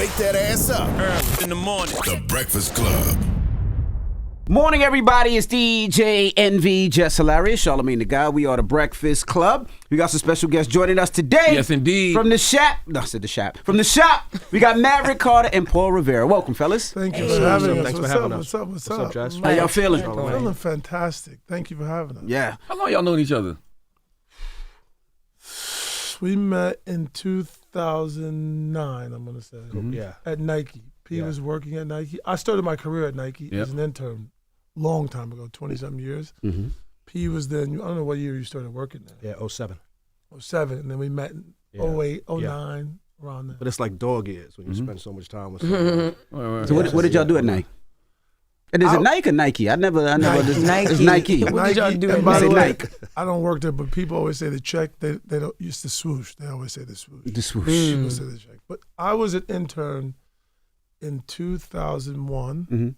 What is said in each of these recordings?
wake that ass up. In the morning. The Breakfast Club. Morning, everybody. It's DJ NV, Jess Hilarious, Charlamagne the Guy. We are the Breakfast Club. We got some special guests joining us today. Yes, indeed. From the shop. No, I said the shop. From the shop, we got Maverick Carter and Paul Rivera. Welcome, fellas. Thank you for having us. Thanks for having us. What's up, Jess? How y'all feeling? Feeling fantastic. Thank you for having us. Yeah. How long y'all known each other? We met in 2009, I'm going to say. Yeah. At Nike. P was working at Nike. I started my career at Nike as an intern long time ago, 20-something years. Mm-hmm. P was then, I don't know what year you started working there. Yeah, 07. 07, and then we met in 08, 09, around there. But it's like dog years when you spend so much time with someone. So what did y'all do at Nike? And is it Nike or Nike? I never. Nike. It's Nike. What did y'all do? And by the way, I don't work there, but people always say the check. They don't use the swoosh. They always say the swoosh. The swoosh. People say the check. But I was an intern in 2001. Mm-hmm.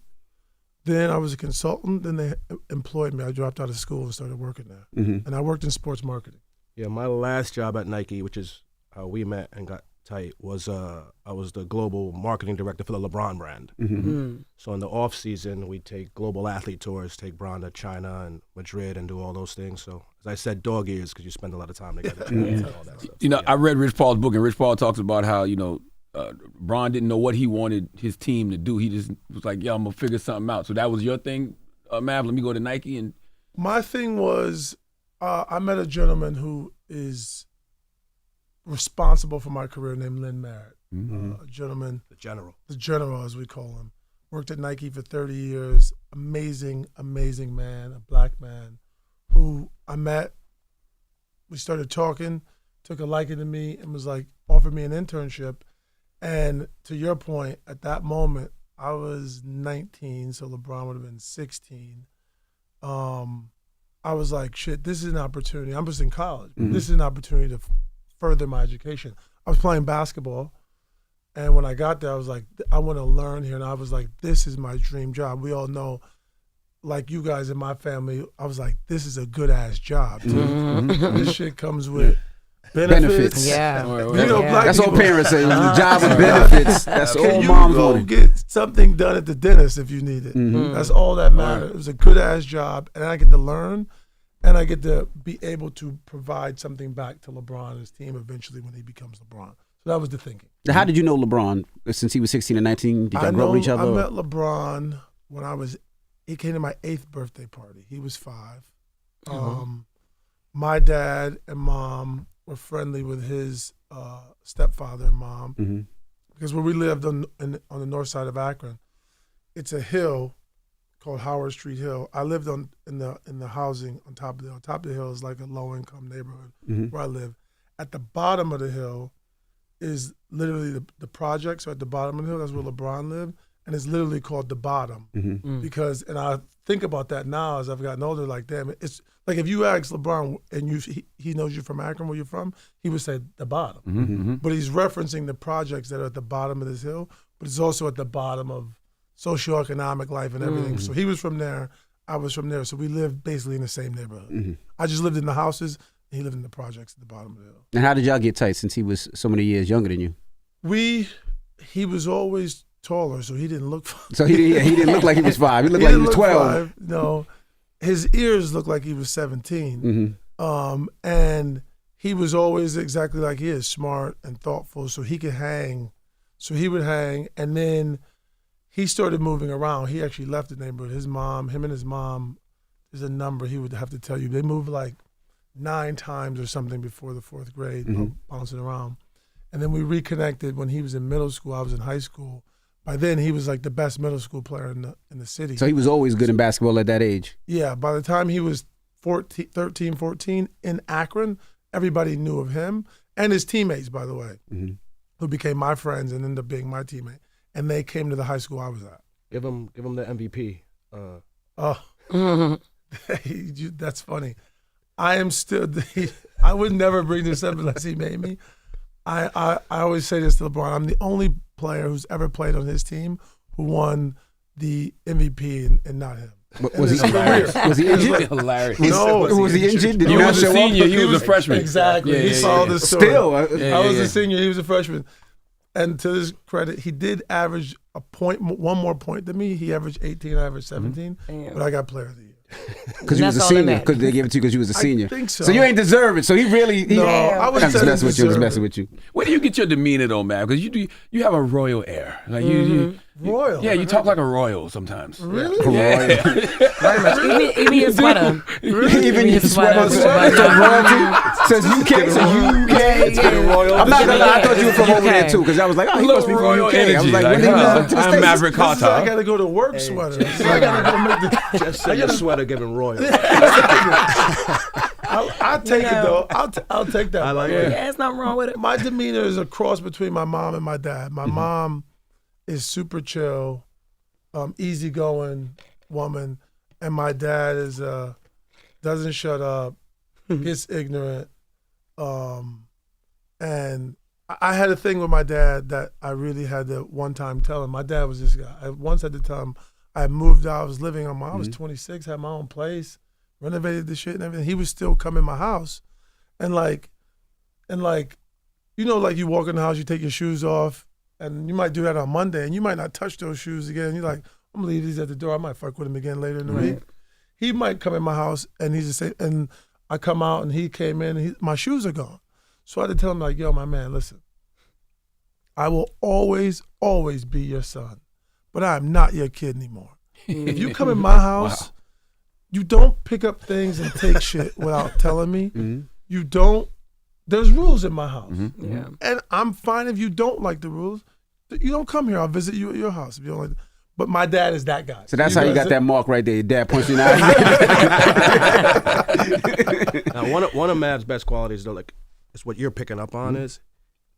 Then I was a consultant. Then they employed me. I dropped out of school and started working there. Mm-hmm. And I worked in sports marketing. Yeah, my last job at Nike, which is how we met and got tight, was I was the global marketing director for the LeBron brand. Mm-hmm. So in the off season, we take global athlete tours, take Bron to China and Madrid and do all those things. So as I said, dog years because you spend a lot of time together. And all that stuff. You know, I read Rich Paul's book, and Rich Paul talks about how, Bron didn't know what he wanted his team to do. He just was like, I'm going to figure something out. So that was your thing, Mav? Let me go to Nike. And My thing was I met a gentleman who is responsible for my career named Lynn Merritt. A gentleman. The general. The general, as we call him. Worked at Nike for 30 years. Amazing, amazing man, a black man who I met. We started talking, took a liking to me, and was like, offered me an internship. And to your point, at that moment, I was 19, so LeBron would have been 16. I was like, shit, this is an opportunity. I'm just in college. But this is an opportunity to further my education. I was playing basketball, and when I got there, I was like, I want to learn here. And I was like, this is my dream job. We all know, like you guys in my family, I was like, this is a good-ass job. This shit comes with benefits. Yeah. You know, black that's people, all parents say. The job with benefits. That's all moms go want. get something done at the dentist if you need it. That's all that matters. It was a good-ass job, and I get to learn, and I get to be able to provide something back to LeBron and his team eventually when he becomes LeBron. So that was the thinking. How did you know LeBron since he was 16 and 19? Did y'all grow up with each other? I met LeBron when he came to my 8th birthday party. He was 5. My dad and mom were friendly with his stepfather and mom because where we lived on the north side of Akron, it's a hill called Howard Street Hill. I lived in the housing on top of the hill. Top of the hill is like a low income neighborhood where I live. At the bottom of the hill is literally the project. So at the bottom of the hill, that's where LeBron lived, and it's literally called the Bottom because. And I think about that now as I've gotten older. Like, damn, it's like if you ask LeBron and he knows you're from Akron, where you're from, he would say the Bottom. But he's referencing the projects that are at the bottom of this hill, but it's also at the bottom of socioeconomic life and everything. So he was from there, I was from there. So we lived basically in the same neighborhood. I just lived in the houses, and he lived in the projects at the bottom of the hill. And how did y'all get tight since he was so many years younger than you? He was always taller, so he didn't look 5. So he didn't look like he was 5. He looked like he was 12. 5. No, his ears looked like he was 17. And he was always exactly like he is, smart and thoughtful, so he could hang. So he would hang, and then he started moving around. He actually left the neighborhood. Him and his mom, there's a number he would have to tell you. They moved like 9 times or something before the 4th grade, bouncing around. And then we reconnected when he was in middle school. I was in high school. By then, he was like the best middle school player in the city. So he was always good in basketball at that age? Yeah. By the time he was 13, 14 in Akron, everybody knew of him and his teammates, by the way, who became my friends and ended up being my teammate. And they came to the high school I was at. Give him the MVP. That's funny. I am still. I would never bring this up unless he made me. I always say this to LeBron. I'm the only player who's ever played on his team who won the MVP and not him. Was he injured? Hilarious. No. Was he injured? Did He he not was a show senior. up? He was a freshman. Exactly. Yeah, he yeah, saw yeah. this story. Still. I was a senior. He was a freshman. And to his credit, he did average one more point than me. He averaged 18, I averaged 17, but I got player of the year. Because you was a senior. Because they gave it to you because you was a senior. I think so. So you ain't deserve it. So he really. No, I was I'm just messing with you. I'm just messing with you. Where do you get your demeanor though, man? Because you have a royal air. Like Royal. Yeah, you talk like a royal sometimes. Really? Yeah. Very much. Even his sweater. Even his sweater. Says UK. I'm not gonna lie. I thought you were from over there too, because I was like, oh, he must be from royal UK. energy. I was like, Like, when did he move to the I'm States? Maverick I Carter. got to go to work sweater. I got to go make the. Just say your sweater giving royal. I'll take it though. I'll take that. I like it. it. Yeah, it's nothing wrong with it. My demeanor is a cross between my mom and my dad. My mom is super chill, easygoing woman, and my dad is doesn't shut up, gets ignorant, and I had a thing with my dad that I really had to one time tell him. My dad was this guy. I once had to tell him I moved out. I was living on I was 26, had my own place, renovated the shit and everything. He would still come in my house, and like, you know, like you walk in the house, you take your shoes off, and you might do that on Monday, and you might not touch those shoes again. You're like, I'm gonna leave these at the door. I might fuck with him again later in the week. He might come in my house, and he's just say, and I come out, and he came in, and my shoes are gone. So I had to tell him like, yo, my man, listen, I will always, always be your son, but I am not your kid anymore. If you come in my house, you don't pick up things and take shit without telling me. You don't. There's rules in my house. Yeah. And I'm fine if you don't like the rules. You don't come here. I'll visit you at your house if you don't like. But my dad is that guy. So that's how you got that mark right there. Your dad punched you in the eye. Now, one of Mav's best qualities, though, like, it's what you're picking up on is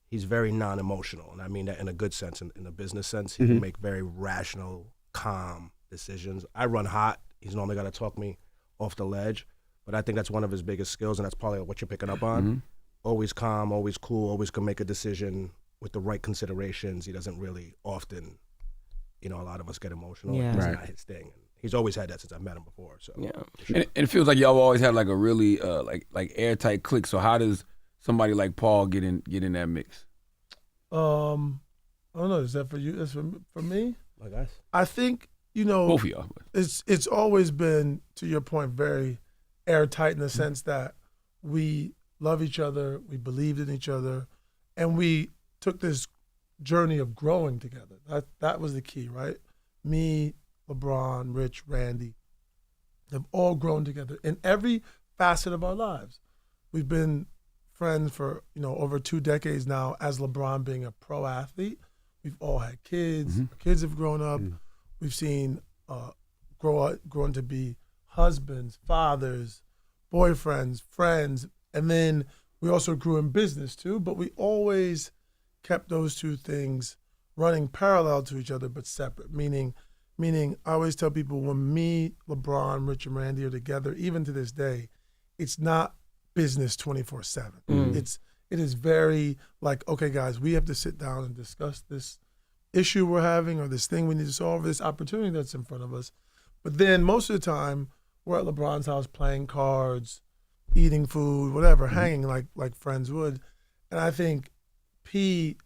he's very non-emotional, and I mean that in a good sense, in a business sense. He can make very rational, calm decisions. I run hot. He's normally got to talk me off the ledge, but I think that's one of his biggest skills, and that's probably what you're picking up on. Always calm, always cool, always can make a decision with the right considerations. He doesn't really often, you know, a lot of us get emotional. Yeah. It's Right. not his thing. He's always had that since I met him before. So Yeah. And it feels like y'all always had like a really like airtight clique. So how does somebody like Paul get in that mix? I don't know. Is that for you? That's for me. my guys. I think, you know, Both of y'all. it's always been, to your point, very airtight in the sense that we love each other, we believed in each other, and we took this journey of growing together. That was the key, right? Me, LeBron, Rich, Randy, have all grown together in every facet of our lives. We've been friends for, you know, over 2 decades now. As LeBron being a pro athlete, we've all had kids. Our kids have grown up. We've seen grown to be husbands, fathers, boyfriends, friends, and then we also grew in business too. But we always kept those two things running parallel to each other but separate. Meaning, I always tell people when me, LeBron, Rich, and Randy are together, even to this day, it's not business 24/7. It is very like, okay, guys, we have to sit down and discuss this issue we're having or this thing we need to solve, this opportunity that's in front of us. But then most of the time, we're at LeBron's house playing cards, eating food, whatever, hanging like friends would. And I think P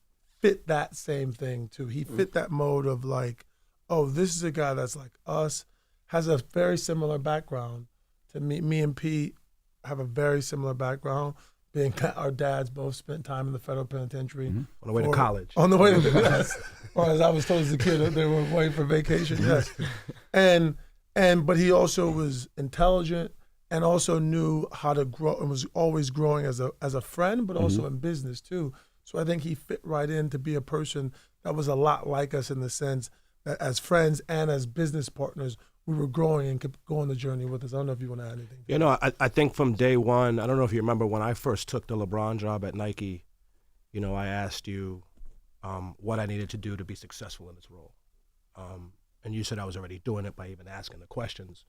fit that same thing too. He fit that mode of like, oh, this is a guy that's like us, has a very similar background to me. Me and P have a very similar background, being that our dads both spent time in the federal penitentiary. On the way to college. On the way to yes. Or as I was told as a kid, they were waiting for vacation, yes. But he also was intelligent and also knew how to grow and was always growing as a friend, but also in business too. So I think he fit right in to be a person that was a lot like us in the sense that as friends and as business partners, we were growing and kept going the journey with us. I don't know if you want to add anything. You know, I think from day one, I don't know if you remember when I first took the LeBron job at Nike, you know, I asked you what I needed to do to be successful in this role. And you said I was already doing it by even asking the questions.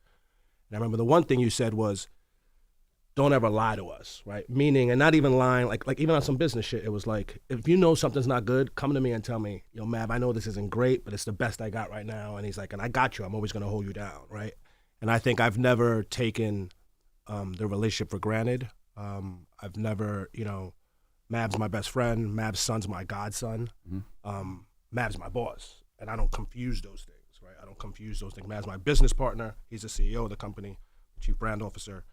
And I remember the one thing you said was, don't ever lie to us, right? Meaning, and not even lying, like even on some business shit, it was like, if you know something's not good, come to me and tell me, yo, Mav, I know this isn't great, but it's the best I got right now. And he's like, and I got you. I'm always going to hold you down, right? And I think I've never taken the relationship for granted. I've never, you know, Mav's my best friend. Mav's son's my godson. Mav's my boss. And I don't confuse those things, right? I don't confuse those things. Mav's my business partner. He's the CEO of the company, chief brand officer.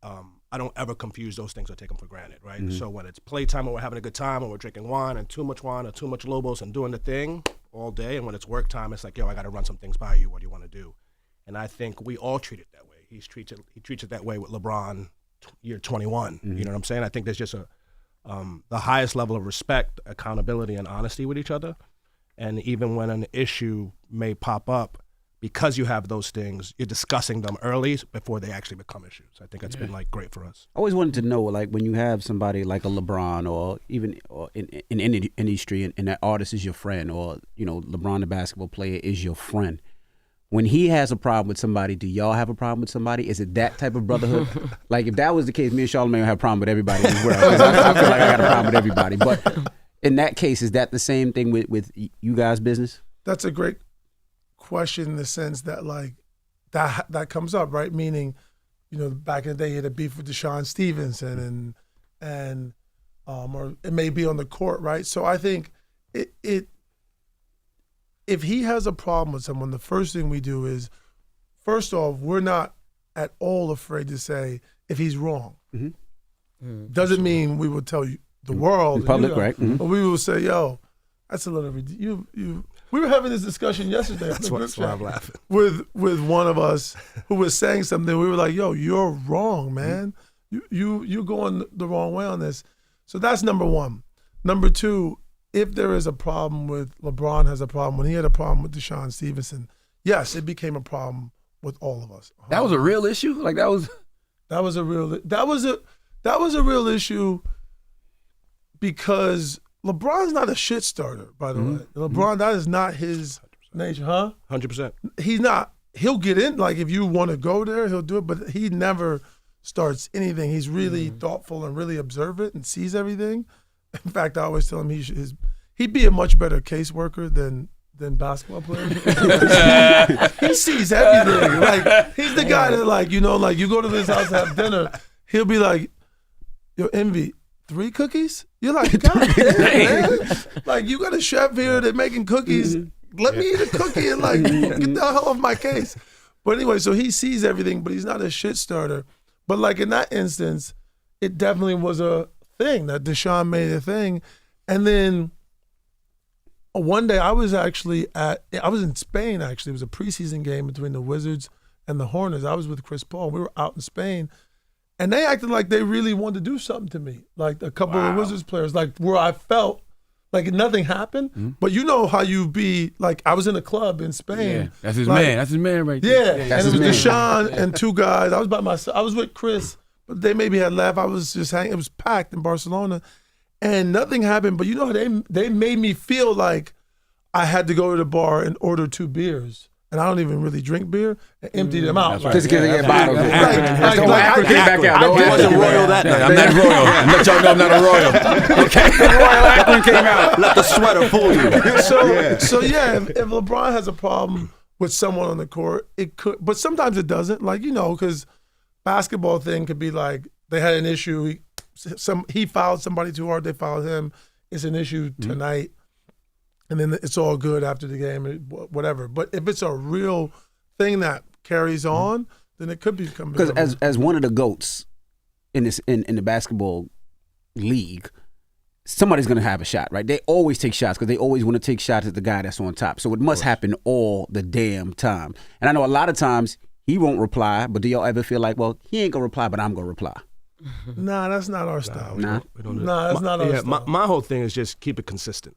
I don't ever confuse those things or take them for granted, right? So when it's playtime or we're having a good time or we're drinking wine or too much Lobos and doing the thing all day, and when it's work time, it's like, yo, I got to run some things by you. What do you want to do? And I think we all treat it that way. He treats it that way with LeBron, year 21. You know what I'm saying? I think there's just the highest level of respect, accountability, and honesty with each other. And even when an issue may pop up, because you have those things, you're discussing them early before they actually become issues. I think that's been like great for us. I always wanted to know, like, when you have somebody like a LeBron or even in any industry and that artist is your friend, or, you know, LeBron, the basketball player, is your friend. When he has a problem with somebody, do y'all have a problem with somebody? Is it that type of brotherhood? Like, if that was the case, me and Charlamagne would have a problem with everybody as well. 'Cause I feel like I got a problem with everybody. But in that case, is that the same thing with you guys' business? That's a great question in the sense that, like, that comes up, right? Meaning, you know, back in the day, he had a beef with Deshaun Stevenson, and or it may be on the court, right? So I think if he has a problem with someone, the first thing we do is, first off, we're not at all afraid to say if he's wrong. Doesn't mean we will tell you the world in public, you know, right? but we will say, yo, that's a little ridiculous. We were having this discussion yesterday. That's why I'm laughing. With one of us who was saying something. We were like, yo, you're wrong, man. You're going the wrong way on this. So that's number one. Number two, if there is a problem with LeBron has a problem, when he had a problem with Deshaun Stevenson, yes, it became a problem with all of us. That was a real issue? Like, that was a real issue because LeBron's not a shit starter, by the way. LeBron, that is not his nature, huh? 100%. He's not. He'll get in. Like, if you want to go there, he'll do it, but he never starts anything. He's really thoughtful and really observant and sees everything. In fact, I always tell him he'd be a much better caseworker than basketball player. He sees everything. Like, he's the guy that, like, you know, like, you go to this house to have dinner, he'll be like, yo, Envy, 3 cookies? You're like, God damn, man. Like, you got a chef here, they're making cookies. Let me eat a cookie and, like, get the hell off my case. But anyway, so he sees everything, but he's not a shit starter. But, like, in that instance, it definitely was a thing that Deshaun made a thing. And then one day I was in Spain, actually. It was a preseason game between the Wizards and the Hornets. I was with Chris Paul. We were out in Spain. And they acted like they really wanted to do something to me. Like a couple of Wizards players, like where I felt like nothing happened. But you know how you be, like, I was in a club in Spain. Yeah, that's his like, man. That's his man right there. Yeah, and it was Deshaun and 2 guys. I was by myself. I was with Chris, but they maybe had left. I was just hanging. It was packed in Barcelona. And nothing happened. But you know, they made me feel like I had to go to the bar and order 2 beers. And I don't even really drink beer, and empty them out. Just because they get bottles. He wasn't royal that night. I'm not royal. Let y'all know I'm not a royal. Okay. Akron came out. Let the sweater fool you. So yeah, if LeBron has a problem with someone on the court, it could, but sometimes it doesn't. Like, you know, because basketball thing could be like they had an issue. He fouled somebody too hard. They fouled him. It's an issue tonight. And then it's all good after the game, whatever. But if it's a real thing that carries on, then it could become. Because as one of the GOATs in the basketball league, somebody's going to have a shot, right? They always take shots because they always want to take shots at the guy that's on top. So it must happen all the damn time. And I know a lot of times he won't reply, but do y'all ever feel like, well, he ain't going to reply, but I'm going to reply? Nah, that's not our style. Nah, that's not our style. My whole thing is just keep it consistent.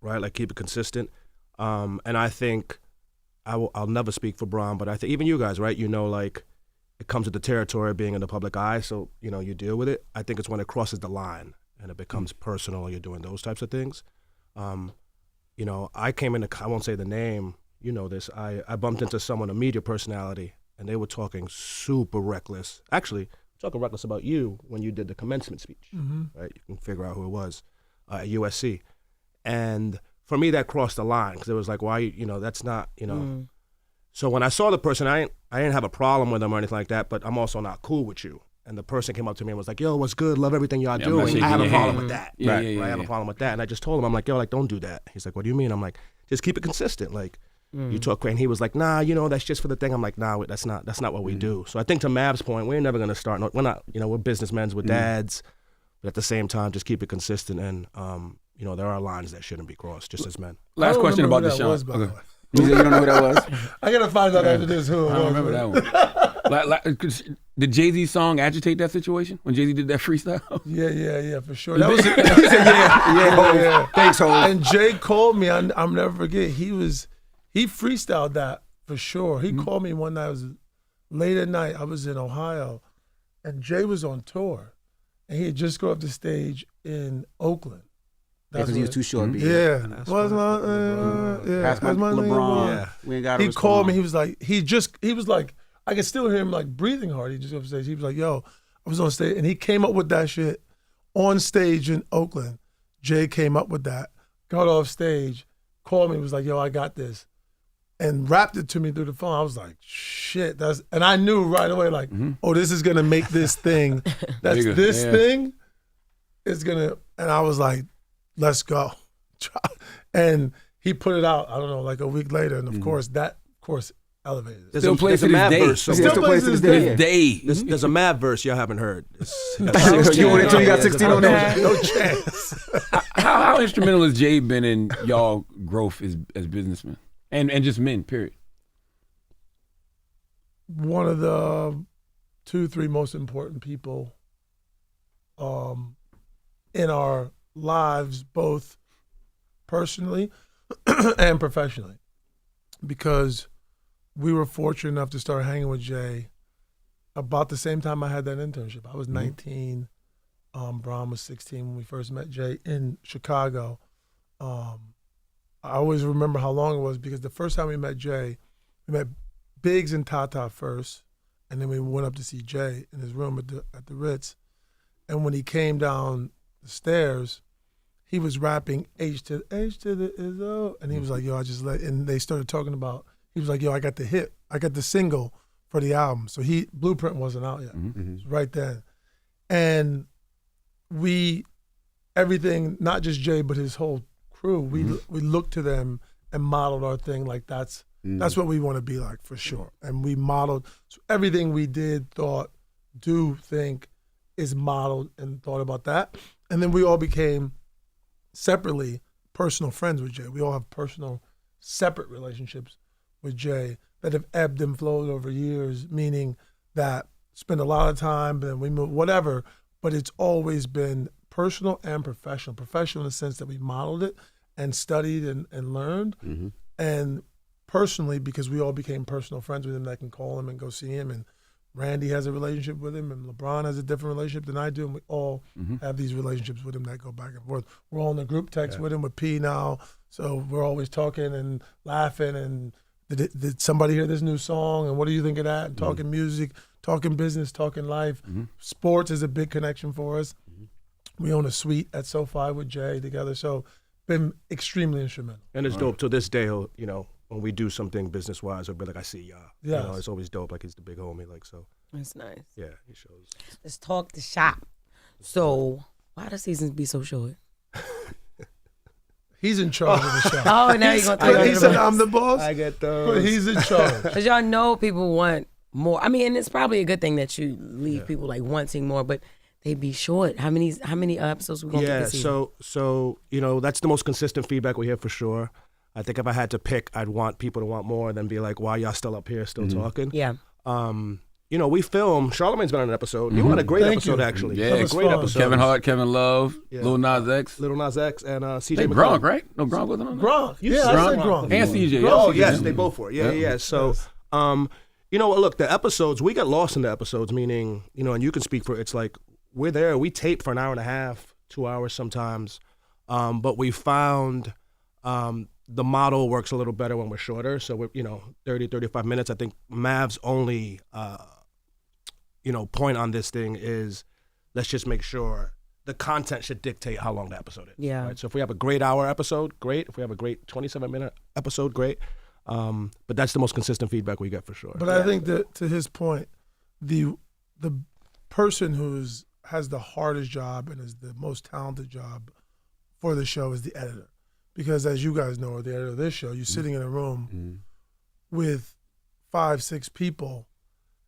Right, like keep it consistent, and I think I'll never speak for Bron, but I think even you guys, right? You know, like it comes with the territory of being in the public eye, so you know you deal with it. I think it's when it crosses the line and it becomes personal. You're doing those types of things. You know, I came in. I won't say the name. You know this. I bumped into someone, a media personality, and they were talking super reckless. Actually, talking reckless about you when you did the commencement speech. Right, you can figure out who it was at USC. And for me, that crossed the line because it was like, why, you know, that's not, you know. So when I saw the person, I didn't have a problem with them or anything like that, but I'm also not cool with you. and the person came up to me and was like, yo, what's good? Love everything y'all Yeah, I'm not doing. I shaking have a your problem hand. with that. Yeah, Right? yeah, yeah, I have a yeah. problem with that. And I just told him, I'm like, yo, like, don't do that. He's like, what do you mean? I'm like, just keep it consistent. Like, you talk, and he was like, nah, that's just for the thing. I'm like, nah, that's not what we do. So I think to Mav's point, we're never gonna start. We're not, we're businessmen, we're dads, but at the same time, just keep it consistent. And there are lines that shouldn't be crossed, just as men. Last question about the Deshaun. by the way. You don't know who that was? I gotta find out after this who it I was. don't remember that one. Did Jay-Z song agitate that situation when Jay-Z did that freestyle? Yeah, for sure. That was, Yeah. Thanks, Hov. And Jay called me. I'll never forget. He freestyled that for sure. He called me one night. It was late at night. I was in Ohio, and Jay was on tour, and he had just go up the stage in Oakland. Because he was too short. Yeah. That's Was my That's my name LeBron. was. Yeah. We ain't got He called me. He was like, I could still hear him like breathing hard. He just up stage. He was like, yo, I was on stage, and he came up with that shit on stage in Oakland. Jay came up with that, got off stage, called me, was like, yo, I got this, and rapped it to me through the phone. I was like, shit, and I knew right away, like, oh, this is gonna make this thing. That's Bigger, this yeah. thing is gonna, and I was like, let's go. And he put it out, I don't know, like a week later, and of course, elevated it. Still plays to Mad this day. verse. Still plays to this day. Day. There's a Mav verse y'all haven't heard. You want it till you got 16 on there? No chance. How instrumental has Jay been in y'all growth as businessmen and just men? Period. One of the 2-3 most important people in our lives, both personally and professionally, because we were fortunate enough to start hanging with Jay about the same time I had that internship. I was 19. Bron was 16 when we first met Jay in Chicago. I always remember how long it was because the first time we met Jay, we met Biggs and Tata first, and then we went up to see Jay in his room at the Ritz. And when he came down the stairs, he was rapping H to the Izzo, and he was like, yo, and they started talking about, he was like, yo, I got the single for the album. So Blueprint wasn't out yet. It was right then. And everything, not just Jay, but his whole crew, we looked to them and modeled our thing like that's what we want to be like for sure. And we modeled, so everything we did, thought, do, think is modeled and thought about that. And then we all became separately personal friends with Jay. We all have personal separate relationships with Jay that have ebbed and flowed over years, meaning that spend a lot of time, then we move, whatever, but it's always been personal and professional. Professional in the sense that we modeled it and studied and learned, and personally because we all became personal friends with him that can call him and go see him, and Randy has a relationship with him, and LeBron has a different relationship than I do, and we all have these relationships with him that go back and forth. We're all in a group text with him with P now, so we're always talking and laughing, and did somebody hear this new song, and what do you think of that, and talking music, talking business, talking life. Sports is a big connection for us. We own a suite at SoFi with Jay together, so been extremely instrumental. And it's dope to this day, when we do something business-wise, I'll be like, I see y'all. Yes. It's always dope, like he's the big homie, like, so. That's nice. Yeah, he shows. Let's talk the shop. So, why the seasons be so short? He's in charge of the show. Oh, now you're going to He said I'm the boss, I get but those. he's in charge. Because y'all know people want more. I mean, and it's probably a good thing that you leave people like wanting more, but they be short. How many episodes we gonna get this season? So that's the most consistent feedback we hear for sure. I think if I had to pick, I'd want people to want more than be like, why y'all still up here still talking? Yeah. We film. Charlamagne's been on an episode. You on a great Thank episode, you. actually. Yeah, A it was great fun. episode. Kevin Hart, Kevin Love, Yeah. Lil Nas X. Little Nas X and CJ Hey, McCollum. Gronk, right? No, Gronk wasn't on there. Gronk. You Yeah, said I said Gronk. Gronk. And CJ. Oh, yeah, yes, CJ. they both were. Yeah. Yes. So, look, the episodes, we get lost in the episodes, meaning, and you can speak for, it's like, we're there, we tape for an hour and a half, 2 hours sometimes, but we found the model works a little better when we're shorter, so we're, 30, 35 minutes. I think Mav's only, point on this thing is, let's just make sure the content should dictate how long the episode is. Yeah. Right? So if we have a great hour episode, great. If we have a great 27-minute episode, great. But that's the most consistent feedback we get for sure. But I think that to his point, the person has the hardest job and is the most talented job for the show is the editor. Because as you guys know, or the editor of this show, you're sitting in a room with 5-6 people.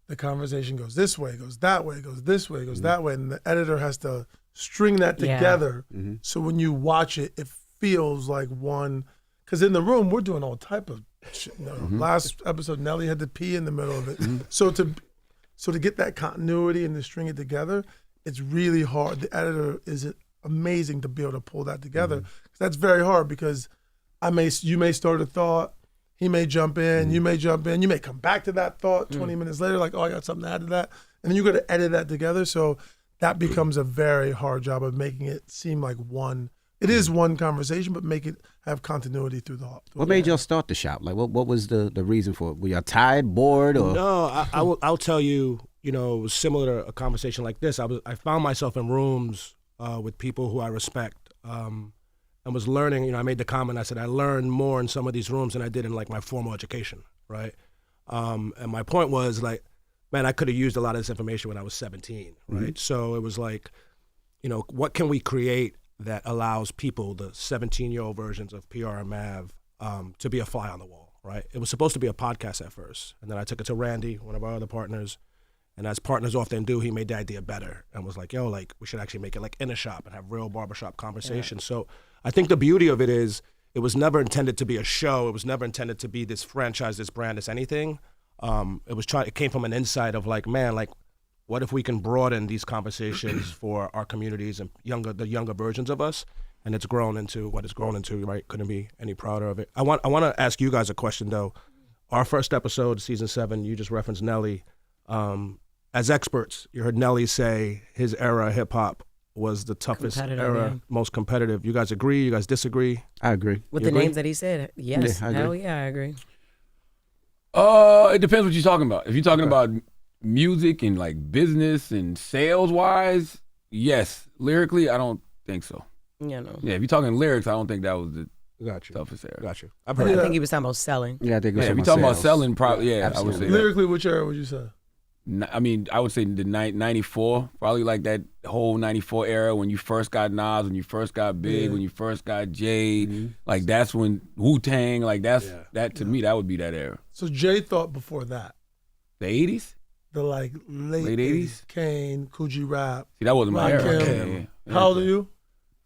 The conversation goes this way, goes that way, goes this way, goes that way, and the editor has to string that together. So when you watch it, it feels like one. Because in the room, we're doing all type of shit. Last episode, Nelly had to pee in the middle of it. So to get that continuity and to string it together, it's really hard. The editor is amazing to be able to pull that together. That's very hard because you may start a thought, he may jump in, you may jump in, you may come back to that thought 20 minutes later, like, oh, I got something to add to that. And then you got to edit that together. So that becomes a very hard job of making it seem like one. It is one conversation, but make it have continuity through the whole. What made y'all start the shop? Like, what was the reason for it? Were y'all tired, bored, or? No, I'll tell you, it was similar to a conversation like this. I found myself in rooms with people who I respect and was learning. I made the comment, I said, I learned more in some of these rooms than I did in like my formal education, right? And my point was like, man, I could have used a lot of this information when I was 17, right? So it was like, what can we create that allows people, the 17-year-old versions of PR and Mav, to be a fly on the wall, right? It was supposed to be a podcast at first, and then I took it to Randy, one of our other partners, and as partners often do, he made the idea better and was like, yo, like, we should actually make it like in a shop and have real barbershop conversations. So I think the beauty of it is it was never intended to be a show. It was never intended to be this franchise, this brand, this anything. It came from an insight of like, man, like, what if we can broaden these conversations for our communities and the younger versions of us? And it's grown into what it's grown into, right? Couldn't be any prouder of it. I want to ask you guys a question though. Our first episode, season 7, you just referenced Nelly. As experts, you heard Nelly say his era of hip hop was the toughest era, most competitive. You guys agree? You guys disagree? I agree. With You the agree? names that he said, yes. Yeah, I agree. Hell yeah, I agree. It depends what you're talking about. If you're talking about music and like business and sales wise, yes. Lyrically, I don't think so. Yeah, no. Yeah, if you're talking lyrics, I don't think that was the Got you. toughest era. Got you. I think he was talking about selling. Yeah, I think it was Yeah, if you're talking talking about sales. selling, probably, yeah, I would say that. Lyrically, which era would you say? I mean, I would say the 94, probably like that whole 94 era when you first got Nas, when you first got Big, when you first got Jay. Like that's when Wu-Tang, like that to me, that would be that era. So Jay thought before that. The 80s? The like late 80s? Kane, Coogee Rap. See, that wasn't my era. Rakim. Yeah. How old are you?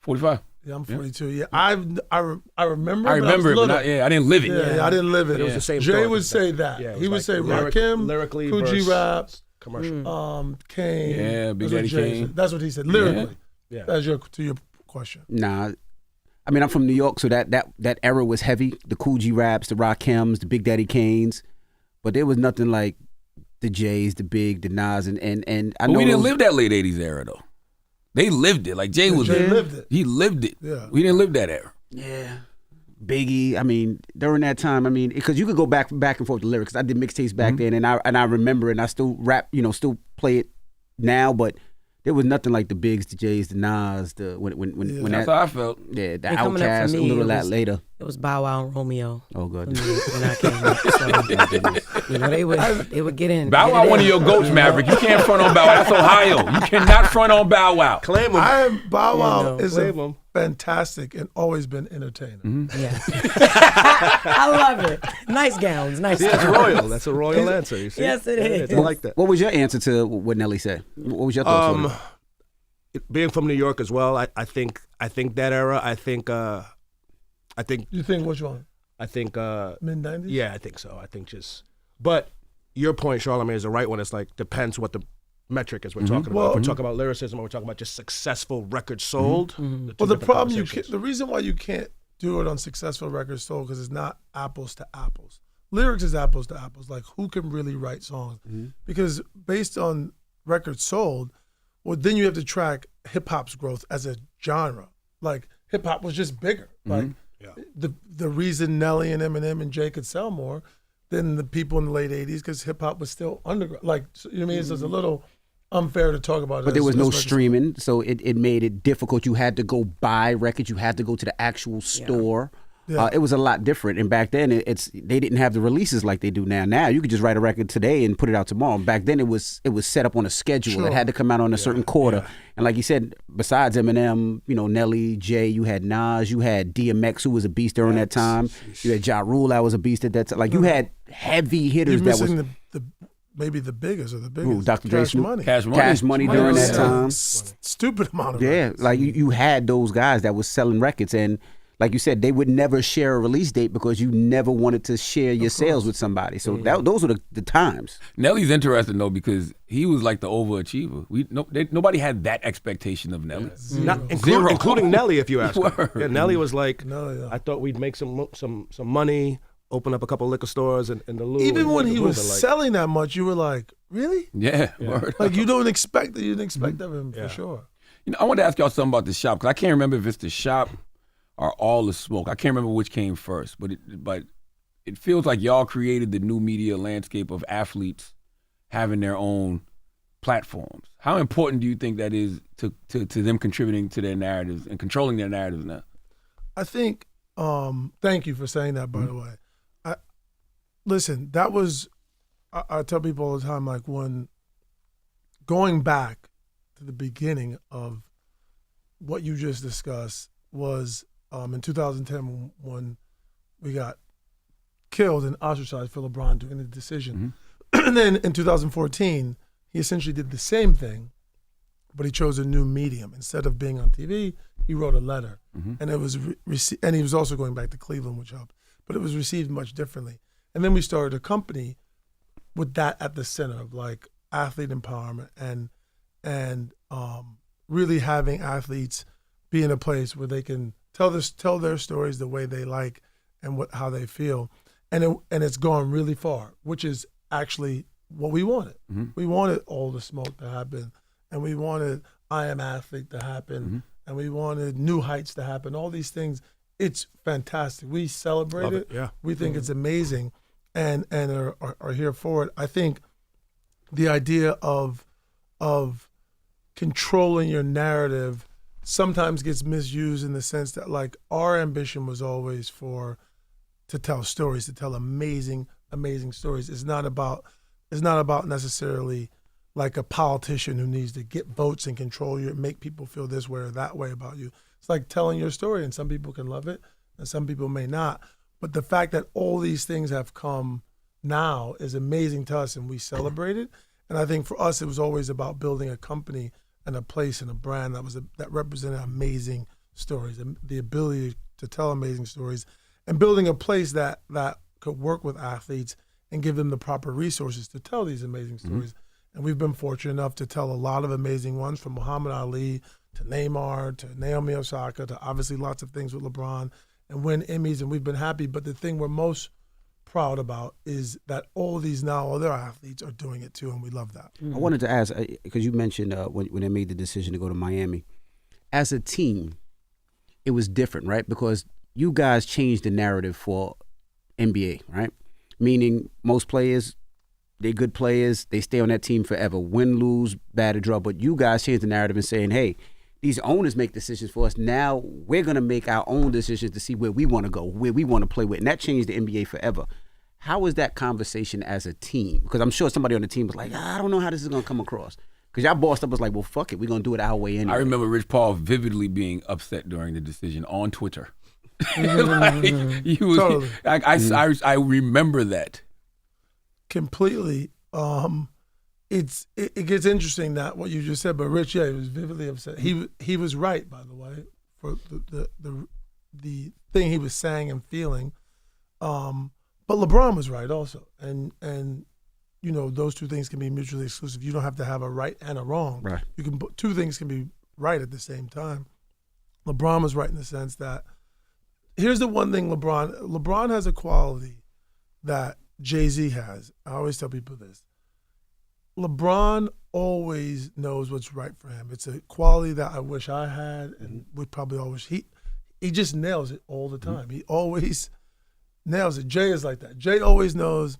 45. Yeah, I'm 42. Yeah, I remember. I remember it, but little. I didn't live it. Yeah, I didn't live it. It was the same Jay thought. would say that. Yeah, it He would was say like Rakim, lyrically Coogee versus Rap, commercial. Kane. Yeah, Big That's what Daddy Jay Kane. said. That's what he said. Lyrically. Yeah. That's to your question. Nah, I mean I'm from New York, so that era was heavy. The Coogee Raps, the Rakims, the Big Daddy Kanes, but there was nothing like the Jays, the Big, the Nas, and I But know we didn't those- live that late 80s era though. They lived it. Like Jay was Jay lived it. He lived it. Yeah. We didn't live that era. Yeah. Biggie, I mean, during that time, I mean, because you could go back and forth with the lyrics. I did mixtapes back then, and I remember, and I still rap, still play it now, but there was nothing like the Bigs, the Jays, the Nas, when That's that, how I felt. yeah, the And coming up for Outkast, a me, little it lot was- later. It was Bow Wow and Romeo. Oh, good. When I came up. So, they would get in. Bow get Wow, it one in. of your goats, Maverick. You can't front on Bow Wow. That's Ohio. You cannot front on Bow Wow. Claim him. Bow Wow no. is Claim him. fantastic and always been entertaining. Yeah. I love it. Nice gowns. Nice Yeah, it's gowns. royal. That's a royal answer. You see? Yes, it is. I like that. What was your answer to what Nelly said? What was your thoughts on it? Being from New York as well, I think that era. I think You think which one? Mid-90s? yeah, I think so. I think but your point, Charlamagne, is the right one. It's like depends what the metric is we're talking about. Well- If we're talking about lyricism or we're talking about just successful records sold. Well, the problem the reason why you can't do it on successful records sold because it's not apples to apples. Lyrics is apples to apples. Like who can really write songs? Because based on records sold, well, then you have to track hip hop's growth as a genre. Like hip hop was just bigger. Like the reason Nelly and Eminem and Jay could sell more than the people in the late '80s because hip hop was still underground. Like so, you know what I mean? It's just a little unfair to talk about. But there was no records. streaming, so it made it difficult. You had to go buy records. You had to go to the actual store. Yeah. It was a lot different. And back then, they didn't have the releases like they do now. Now you could just write a record today and put it out tomorrow. Back then, it was set up on a schedule. Sure. It had to come out on a certain quarter. Yeah. And like you said, besides Eminem, Nelly, Jay, you had Nas, you had DMX, who was a beast during that time. You had Ja Rule, that was a beast at that time. Like you had heavy hitters. You're missing maybe the biggest or the biggest. Ooh, Dr. Dre, Cash Money. Cash Money during that time. Stupid amount of records. Like you had those guys that was selling records, and like you said, they would never share a release date because you never wanted to share your sales with somebody. So those were the times. Nelly's interesting though because he was like the overachiever. Nobody had that expectation of Nelly. Including Nelly, if you ask him. Yeah, Nelly was like, I thought we'd make some money, open up a couple liquor stores in the Lugo. Even when he was selling that much, you were like, really? Yeah. Word. Like you didn't expect that of him for sure. I wanted to ask y'all something about the shop because I can't remember if it's the shop or All the Smoke. I can't remember which came first, but it feels like y'all created the new media landscape of athletes having their own platforms. How important do you think that is to them contributing to their narratives and controlling their narratives now? I think, thank you for saying that, by the way. Listen, that was, I tell people all the time, like when going back to the beginning of what you just discussed was in 2010 when we got killed and ostracized for LeBron doing the decision. And then in 2014, he essentially did the same thing, but he chose a new medium. Instead of being on TV, he wrote a letter. And it was and he was also going back to Cleveland, which helped, but it was received much differently. And then we started a company with that at the center of like athlete empowerment and really having athletes be in a place where they can tell their stories the way they like and how they feel. And it's gone really far, which is actually what we wanted. We wanted All the Smoke to happen, and we wanted I Am Athlete to happen, and we wanted New Heights to happen. All these things, it's fantastic. We celebrate it. Yeah. We think it's amazing, and are here for it. I think the idea of controlling your narrative sometimes gets misused in the sense that like our ambition was always to tell stories, to tell amazing stories. It's not about necessarily like a politician who needs to get votes and control you and make people feel this way or that way about you. It's like telling your story, and some people can love it and some people may not. But the fact that all these things have come now is amazing to us, and we celebrate it. And I think for us, it was always about building a company and a place and a brand that represented amazing stories, and the ability to tell amazing stories, and building a place that could work with athletes and give them the proper resources to tell these amazing stories. And we've been fortunate enough to tell a lot of amazing ones, from Muhammad Ali to Neymar to Naomi Osaka to obviously lots of things with LeBron, and win Emmys, and we've been happy. But the thing we're most proud about is that all these now other athletes are doing it too, and we love that. I wanted to ask, because you mentioned when they made the decision to go to Miami, as a team, it was different, right? Because you guys changed the narrative for NBA, right? Meaning most players, they're good players, they stay on that team forever, win, lose, bad or draw. But you guys changed the narrative and saying, hey, these owners make decisions for us. Now we're going to make our own decisions to see where we want to go, where we want to play with. And that changed the NBA forever. How was that conversation as a team? Because I'm sure somebody on the team was like, I don't know how this is going to come across. Because y'all bossed up was like, well, fuck it. We're going to do it our way anyway. I remember Rich Paul vividly being upset during the decision on Twitter. Like, he was, Totally. I remember that. Completely. It gets interesting that what you just said, but Rich, he was vividly upset. He was right, by the way, for the thing he was saying and feeling. But LeBron was right also, and those two things can be mutually exclusive. You don't have to have a right and a wrong. Right. Two things can be right at the same time. LeBron was right in the sense that here's the one thing LeBron has a quality that Jay-Z has. I always tell people this. LeBron always knows what's right for him. It's a quality that I wish I had, and would probably always. He just nails it all the time. He always nails it. Jay is like that. Jay always knows,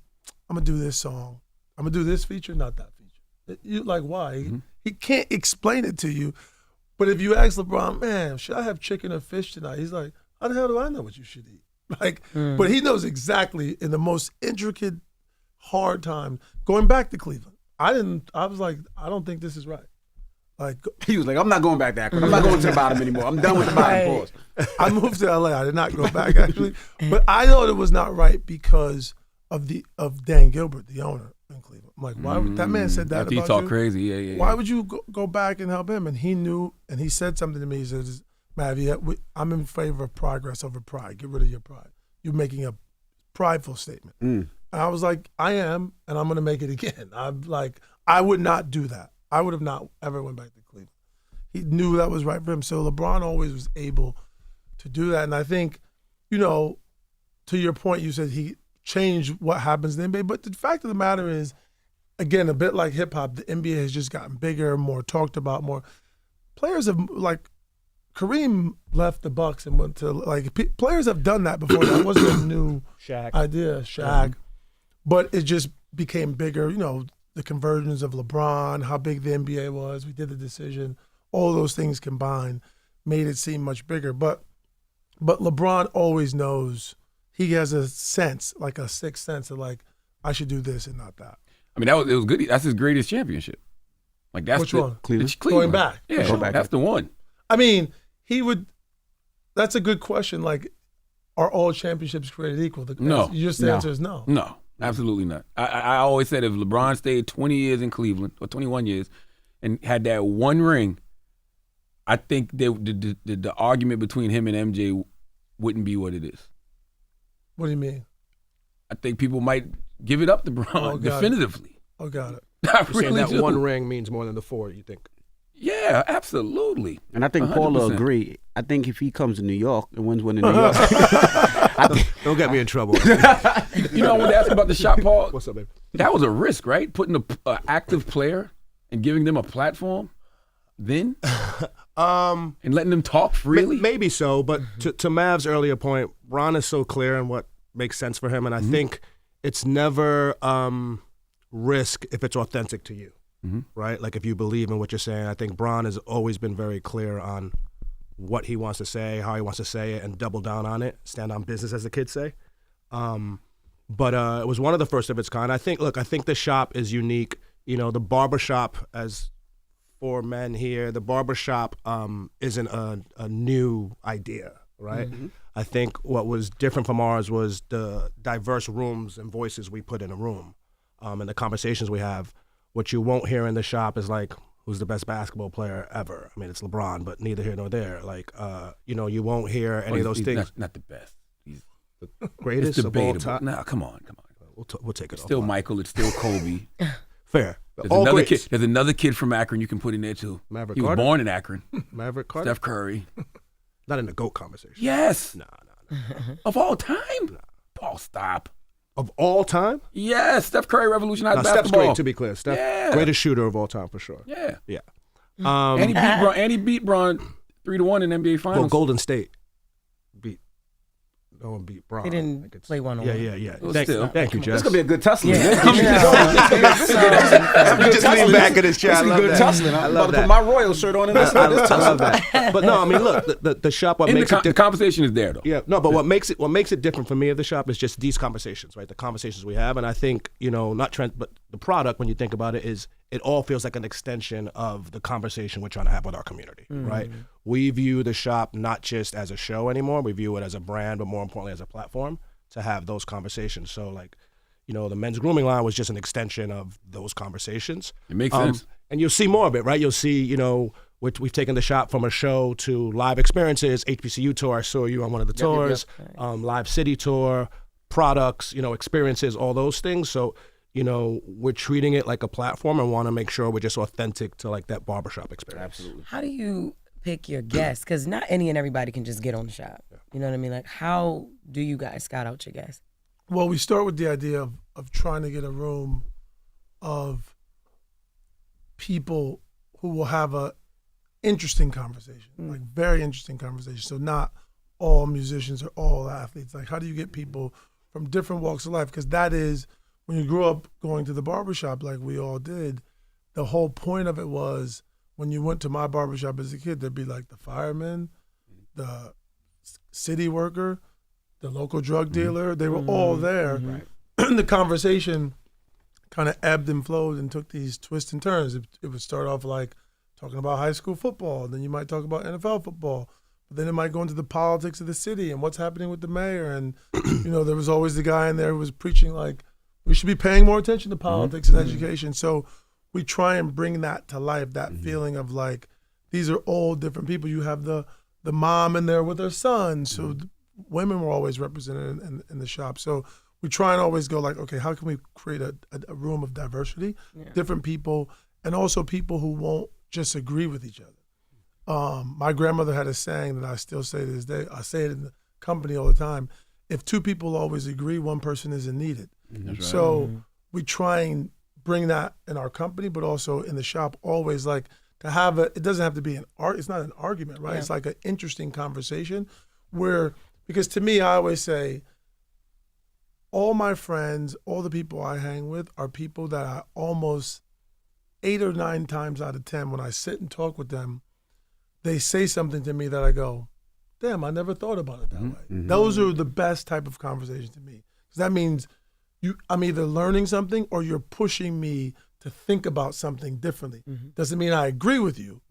I'm gonna do this song. I'm gonna do this feature, not that feature. You like why? He can't explain it to you. But if you ask LeBron, man, should I have chicken or fish tonight? He's like, how the hell do I know what you should eat? Like, but he knows exactly in the most intricate, hard time. Going back to Cleveland, I was like, I don't think this is right. Like, He was like, I'm not going back to Akron. I'm not going to the bottom anymore. I'm done with the bottom. Pause. I moved to LA. I did not go back actually, but I thought it was not right because of Dan Gilbert, the owner in Cleveland. I'm like, why would that man said that After about he talk you? crazy, yeah. Why would you go back and help him? And he knew, and he said something to me. He says, Mav, I'm in favor of progress over pride. Get rid of your pride. You're making a prideful statement. And I was like, I am, and I'm going to make it again. I'm like, I would not do that. I would have not ever went back to Cleveland. He knew that was right for him. So LeBron always was able to do that. And I think, to your point, you said he changed what happens in the NBA. But the fact of the matter is, again, a bit like hip hop, the NBA has just gotten bigger, more talked about, more. Players have, like, Kareem left the Bucks and went to, like, players have done that before. That wasn't a new idea, Shaq. But it just became bigger, the conversions of LeBron, how big the NBA was. We did the decision. All those things combined made it seem much bigger. But LeBron always knows. He has a sense, like a sixth sense of, like, I should do this and not that. I mean, it was good. That's his greatest championship. Like that's Which one? Cleveland. Going back. Yeah, that's the one. I mean, that's a good question. Like, are all championships created equal? No. The answer is no. No, absolutely not. I always said if LeBron stayed 20 years in Cleveland, or 21 years, and had that one ring, I think the argument between him and MJ wouldn't be what it is. What do you mean? I think people might give it up to Bron definitively. Oh, got it. I You're saying really that do. one ring means more than the 4, you think? Yeah, absolutely. And I think Paul will 100%. agree. I think if he comes to New York and wins one in New York, Don't get me in trouble. You know, I wanted to ask about the shot, Paul. What's up, baby? That was a risk, right? Putting an active player and giving them a platform then and letting them talk freely? Maybe so, but to Mav's earlier point, Ron is so clear in what makes sense for him, and I think it's never risk if it's authentic to you, right? Like if you believe in what you're saying. I think Bron has always been very clear on what he wants to say, how he wants to say it, and double down on it, stand on business, as the kids say. But it was one of the first of its kind. I think the shop is unique. You know, the barbershop, as for men here, the barbershop isn't a new idea, right? I think what was different from ours was the diverse rooms and voices we put in a room, and the conversations we have. What you won't hear in the shop is like, who's the best basketball player ever? I mean, it's LeBron, but neither here nor there. Like, you won't hear any of those things. Not the best. He's The greatest it's of all debatable. time. No, come on. We'll take it. It's still Michael. It's still Kobe. Fair. There's All another greats. kid. There's another kid from Akron you can put in there too. Maverick He was Carter? born in Akron. Maverick Carter. Steph Curry. Not in the GOAT conversation. Yes. Nah. Of all time. Paul, stop. Of all time? Yes. Steph Curry revolutionized Now, Steph's basketball. great, to be clear. Steph, Yeah. greatest shooter of all time for sure. Yeah. Yeah. And he beat Bron 3-1 in NBA Finals. Well, Golden State beat. No one beat Bron. They didn't play one-on-one. Yeah. Well, Thank you, Jess. It's gonna be a good tussling. Just lean back in his chair. I love Good that. tussling. I'm about to that. put my Royal shirt on and I love that. But no, I mean, look, the shop. What And makes the it conversation is there though. Yeah, no, but what makes it different for me of the shop is just these conversations, right? The conversations we have, and I think not trend, but the product. When you think about it, is it all feels like an extension of the conversation we're trying to have with our community, right? We view the shop not just as a show anymore. We view it as a brand, but more importantly, as a platform to have those conversations. So, like, the men's grooming line was just an extension of those conversations. It makes sense. And you'll see more of it, right? You'll see, we've taken the shop from a show to live experiences, HBCU tour. I saw you on one of the tours, live city tour, products, experiences, all those things. So, we're treating it like a platform and want to make sure we're just authentic to like that barbershop experience. Absolutely. How do you pick your guests? Because not any and everybody can just get on the shop. You know what I mean? Like, how do you guys scout out your guests? Well, we start with the idea of trying to get a room of people who will have a interesting conversation, like very interesting conversation. So not all musicians or all athletes. Like, how do you get people from different walks of life? Because that is, when you grew up going to the barbershop like we all did, the whole point of it was when you went to my barbershop as a kid, there'd be like the fireman, the city worker, the local drug dealer. They were all there. The conversation kind of ebbed and flowed and took these twists and turns. It would start off like talking about high school football. Then you might talk about NFL football. But then it might go into the politics of the city and what's happening with the mayor. And, there was always the guy in there who was preaching like, we should be paying more attention to politics and education. So we try and bring that to life, that feeling of like, these are all different people. You have the mom in there with her son. So women were always represented in the shop. So we try and always go like, okay, how can we create a room of diversity, different people, and also people who won't just agree with each other. My grandmother had a saying that I still say to this day. I say it in the company all the time. If two people always agree, one person isn't needed. That's right. So we try and bring that in our company, but also in the shop, always like to have it doesn't have to be it's not an argument, right? It's like an interesting conversation because to me, I always say, all my friends, all the people I hang with are people that I almost 8 or 9 times out of 10, when I sit and talk with them, they say something to me that I go, damn, I never thought about it that way. Those are the best type of conversations to me. Because that means I'm either learning something or you're pushing me to think about something differently. Doesn't mean I agree with you,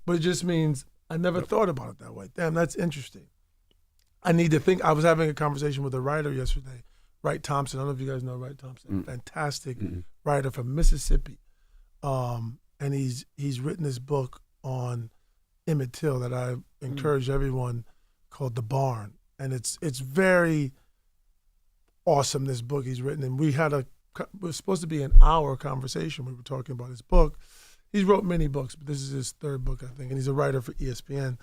but it just means I never thought about it that way. Damn, that's interesting. I need to think. I was having a conversation with a writer yesterday, Wright Thompson. I don't know if you guys know Wright Thompson. Fantastic writer from Mississippi. And he's written this book on Emmett Till that I encourage everyone, called The Barn. And it's very awesome, this book he's written. And it was supposed to be an hour conversation. We were talking about his book. He's wrote many books, but this is his 3rd book, I think. And he's a writer for ESPN,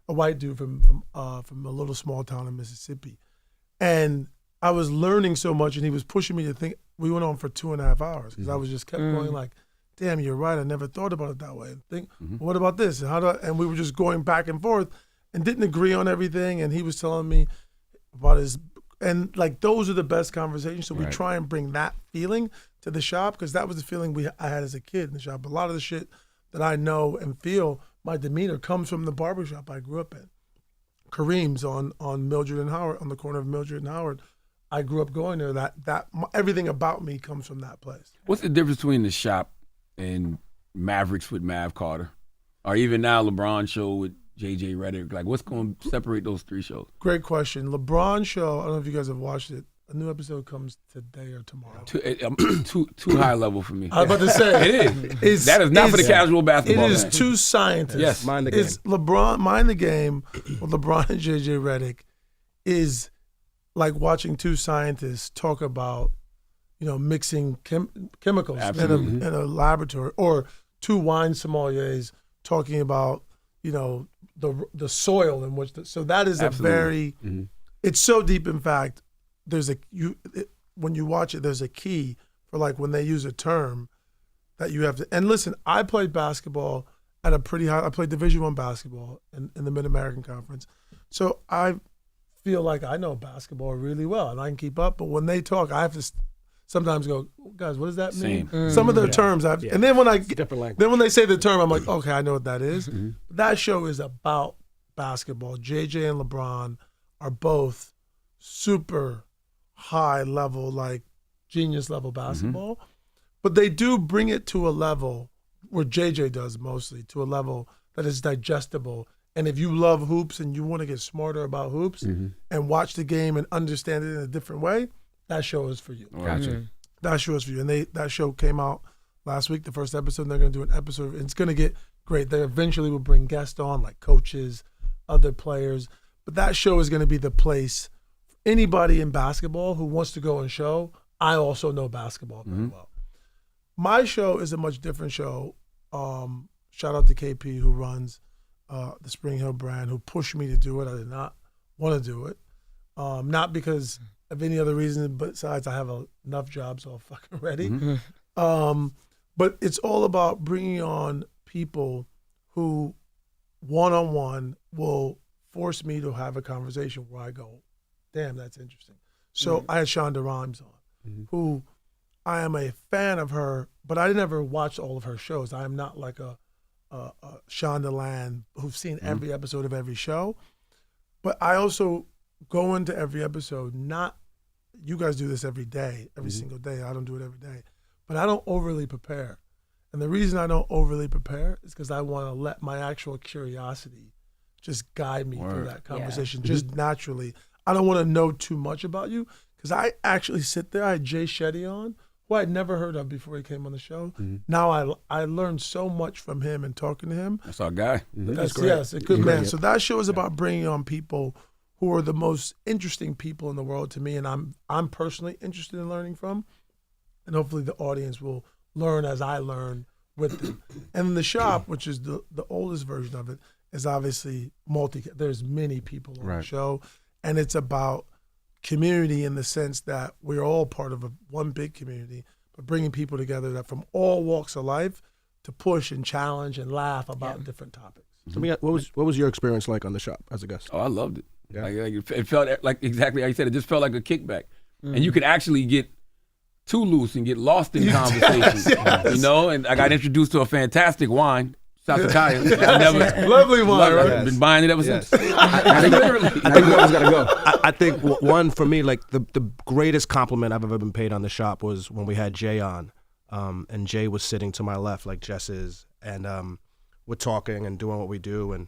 a white dude from a little small town in Mississippi. And I was learning so much, and he was pushing me to think. We went on for 2.5 hours because I was just kept going like, damn, you're right. I never thought about it that way. And think, what about this? And and we were just going back and forth and didn't agree on everything. And he was telling me about and like, those are the best conversations. So we try and bring that feeling to the shop, because that was the feeling I had as a kid in the shop. A lot of the shit that I know and feel, my demeanor, comes from the barbershop I grew up in. Kareem's on Mildred and Howard, on the corner of Mildred and Howard. I grew up going there. That everything about me comes from that place. What's the difference between the shop and Mavericks with Mav Carter, or even now LeBron show with JJ Redick? Like, what's going to separate those 3 shows? Great question. LeBron show, I don't know if you guys have watched it. A new episode comes today or tomorrow. Too high level for me. I was about to say. It is. That is not for the casual basketball. It is 2 scientists. Yes. Mind the game. It's LeBron, Mind the Game with LeBron and JJ Redick is like watching 2 scientists talk about, mixing chemicals in a laboratory, or 2 wine sommeliers talking about, the soil in which. So that is Absolutely. a very. It's so deep. In fact, when you watch it, there's a key for like when they use a term that you have to. And listen, I played basketball at a pretty high. I played Division I basketball in the Mid-American Conference, so I feel like I know basketball really well and I can keep up. But when they talk, I have to sometimes go, guys, what does that mean? Some of their terms, and then when they say the term, I'm like, okay, I know what that is. That show is about basketball. JJ and LeBron are both super high level, like genius level basketball, but they do bring it to a level where JJ does mostly, to a level that is digestible. And if you love hoops and you want to get smarter about hoops and watch the game and understand it in a different way, that show is for you. Gotcha. That show is for you. And that show came out last week, the first episode, and they're going to do an episode. And it's going to get great. They eventually will bring guests on, like coaches, other players. But that show is going to be the place for anybody in basketball who wants to go and show, I also know basketball very well. My show is a much different show. Shout out to KP, who runs the Spring Hill brand, who pushed me to do it. I did not want to do it. Not because of any other reason besides I have enough jobs all fucking ready. But it's all about bringing on people who one-on-one will force me to have a conversation where I go, damn, that's interesting. So I had Shonda Rhimes on, who I am a fan of her, but I never watched all of her shows. I am not like a Shonda Land who's seen every episode of every show. But I also go into every episode, not, you guys do this every day, every single day. I don't do it every day. But I don't overly prepare. And the reason I don't overly prepare is because I want to let my actual curiosity just guide me through that conversation, just naturally. I don't want to know too much about you because I actually sit there. I had Jay Shetty on, who I'd never heard of before he came on the show. Now I learned so much from him and talking to him. That's our guy. That's great. Yes, a good man. So that show is about bringing on people who are the most interesting people in the world to me, and I'm personally interested in learning from, and hopefully the audience will learn as I learn with them. And the shop, which is the oldest version of it, is obviously there's many people on the show, and it's about community in the sense that we're all part of one big community, but bringing people together that from all walks of life to push and challenge and laugh about different topics. So, what was your experience like on the shop as a guest? Oh, I loved it. Yeah. Like it felt like exactly how you said it. Just felt like a kickback, and you could actually get too loose and get lost in conversations. You know, and I got introduced to a fantastic wine, Ciofalo. Lovely wine, right? I've been buying it ever since. I think one for me, like the greatest compliment I've ever been paid on the shop was when we had Jay on, and Jay was sitting to my left like Jess is, and we're talking and doing what we do, and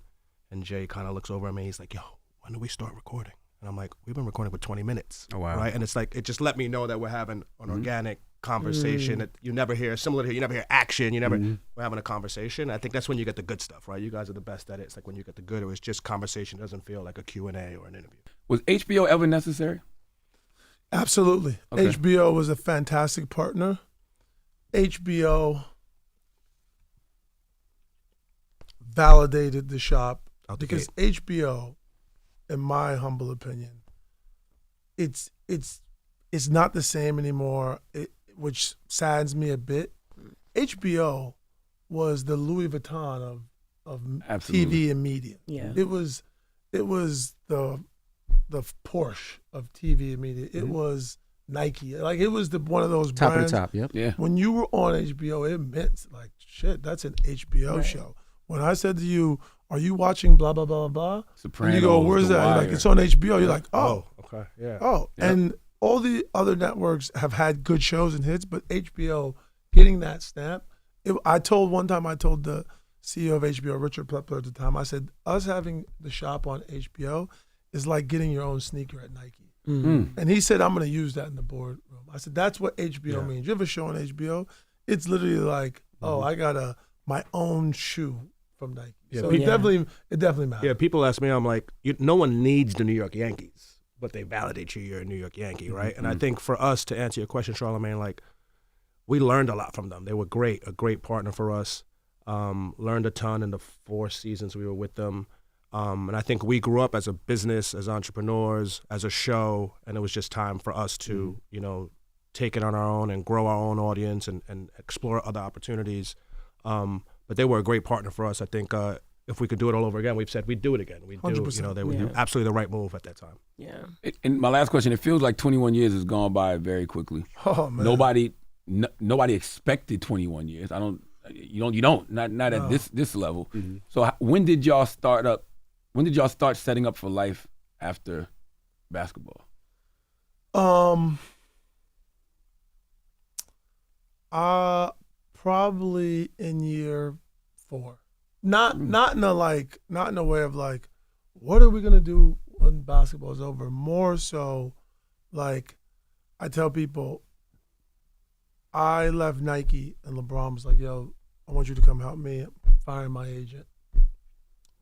Jay kind of looks over at me. He's like, "Yo, when do we start recording?" And I'm like, "We've been recording for 20 minutes." Oh, wow. Right? And it's like, it just let me know that we're having an organic conversation that you never hear, similar to here, you never hear action, we're having a conversation. I think that's when you get the good stuff, right? You guys are the best at it. It's like when you get the good, it was just conversation. It doesn't feel like a Q&A or an interview. Was HBO ever necessary? Absolutely. Okay. HBO was a fantastic partner. HBO validated the shop because HBO, in my humble opinion, it's not the same anymore, which saddens me a bit. HBO was the Louis Vuitton of TV and media. Yeah. It was the Porsche of TV and media. It was Nike. Like, it was one of those Top brands. of the top, yep. Yeah. When you were on HBO, it meant like, shit, that's an HBO show. When I said to you, are you watching blah, blah, blah, blah? Sopranos, and you go, where's The that? Wire. Like, it's on HBO. You're like, oh. Okay, yeah. Oh, Yep. and all the other networks have had good shows and hits, but HBO getting that stamp. I told the CEO of HBO, Richard Plepler at the time, I said, us having the shop on HBO is like getting your own sneaker at Nike. And he said, I'm going to use that in the boardroom. I said, that's what HBO means. You have a show on HBO, it's literally like, oh, I got my own shoe from Nike. Yeah, So it definitely matters. Yeah, people ask me, I'm like, no one needs the New York Yankees, but they validate you're a New York Yankee, right? And I think for us, to answer your question, Charlamagne, like, we learned a lot from them. They were a great partner for us. Learned a ton in the 4 seasons we were with them. And I think we grew up as a business, as entrepreneurs, as a show, and it was just time for us to, take it on our own and grow our own audience and explore other opportunities. But they were a great partner for us. I think if we could do it all over again, we've said we'd do it again. We'd do, 100%. they would do absolutely the right move at that time. Yeah. And my last question, it feels like 21 years has gone by very quickly. Oh, man. Nobody expected 21 years. You don't, not at this level. So when did y'all start setting up for life after basketball? Probably in year 4. Not in a way of like, what are we gonna do when basketball is over? More so, like, I tell people, I left Nike and LeBron was like, yo, I want you to come help me find my agent.